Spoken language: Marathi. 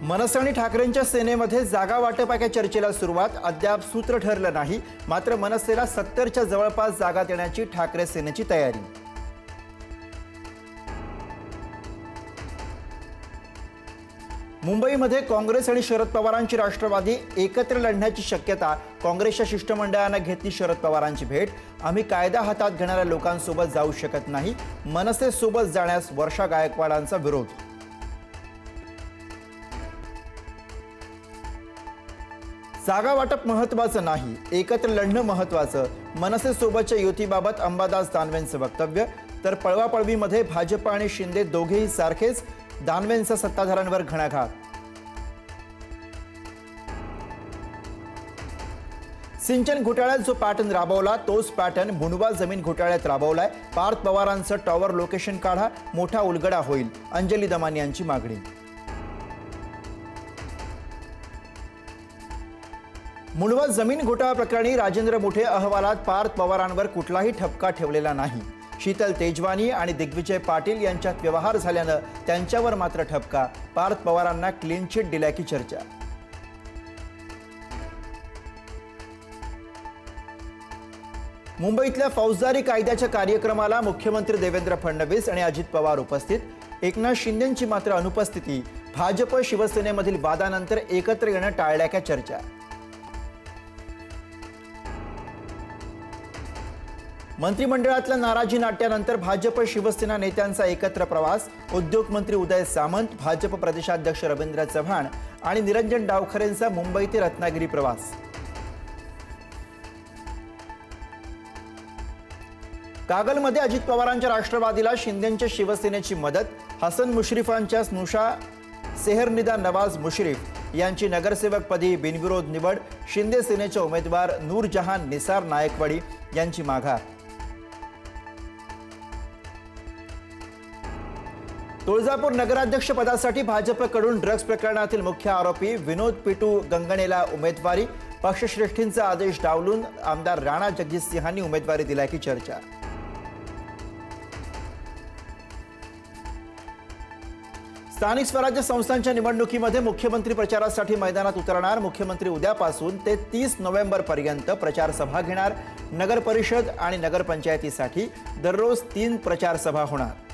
मनसे आणि ठाकरेंच्या सेनेमध्ये जागा वाटपाच्या चर्चेला सुरुवात. अद्याप सूत्र ठरलं नाही. मात्र मनसेला 70च्या जवळपास जागा देण्याची ठाकरे सेनेची तयारी. मुंबईमध्ये काँग्रेस आणि शरद पवारांची राष्ट्रवादी एकत्र लढण्याची शक्यता. काँग्रेसच्या शिष्टमंडळाने घेतली शरद पवारांची भेट. आम्ही कायदा हातात घेणाऱ्या लोकांसोबत जाऊ शकत नाही. मनसे सोबत जाण्यास वर्षा गायकवाडांचा विरोध. जागा वाटप महत्त्वाचं नाही, एकत्र लढणं महत्त्वाचं. मनसे सोबतच्या युतीबाबत अंबादास दानवेंचं वक्तव्य. तर पळवापळवीमध्ये भाजप आणि शिंदे दोघेही सारखेच. दानवेंचा सत्ताधाऱ्यांवर घणाघात. सिंचन घोटाळ्यात जो पॅटर्न राबवला तोच पॅटर्न मुंडवा जमीन घोटाळ्यात राबवलाय. पार्थ पवारांचं टॉवर लोकेशन काढा, मोठा उलगडा होईल. अंजली दमानी यांची मागणी. मुंडवा जमीन घोटाळा प्रकरणी राजेंद्र मोठे अहवालात पार्थ पवारांवर कुठलाही ठपका ठेवलेला नाही. शीतल तेजवानी आणि दिग्विजय पाटील यांच्यात व्यवहार झाल्यानं त्यांच्यावर मात्र ठपका. पार्थ पवारांना क्लीन चिट दिल्याची चर्चा. मुंबईतल्या फौजदारी कायद्याच्या कार्यक्रमाला मुख्यमंत्री देवेंद्र फडणवीस आणि अजित पवार उपस्थित. एकनाथ शिंदेंची मात्र अनुपस्थिती. भाजप शिवसेनेमधील वादानंतर एकत्र येणं टाळल्याच्या चर्चा. मंत्रिमंडळातल्या नाराजी नाट्यानंतर भाजप शिवसेना नेत्यांचा एकत्र प्रवास. उद्योग मंत्री उदय सामंत, भाजप प्रदेशाध्यक्ष रवींद्र चव्हाण आणि निरंजन डावखरेंचा मुंबई ते रत्नागिरी प्रवास. कागलमध्ये अजित पवारांच्या राष्ट्रवादीला शिंदेंच्या शिवसेनेची मदत. हसन मुश्रीफांच्या स्नुषा सेहरनिदा नवाज मुश्रीफ यांची नगरसेवकपदी बिनविरोध निवड. शिंदे सेनेचे उमेदवार नूरजहान निसार नायकवाडी यांची माघार. तुळजापूर नगराध्यक्ष पदासाठी भाजपकडून ड्रग्ज प्रकरणातील मुख्य आरोपी विनोद पिटू गंगणेला उमेदवारी. पक्षश्रेष्ठींचा आदेश डावलून आमदार राणा जगजितसिंहांनी उमेदवारी दिल्याची चर्चा. स्थानिक स्वराज्य संस्थांच्या निवडणुकीमध्ये मुख्यमंत्री प्रचारासाठी मैदानात उतरणार. मुख्यमंत्री उद्यापासून ते 30 नोव्हेंबरपर्यंत प्रचार सभा घेणार. नगर परिषद आणि नगरपंचायतीसाठी दररोज 3 प्रचार सभा होणार.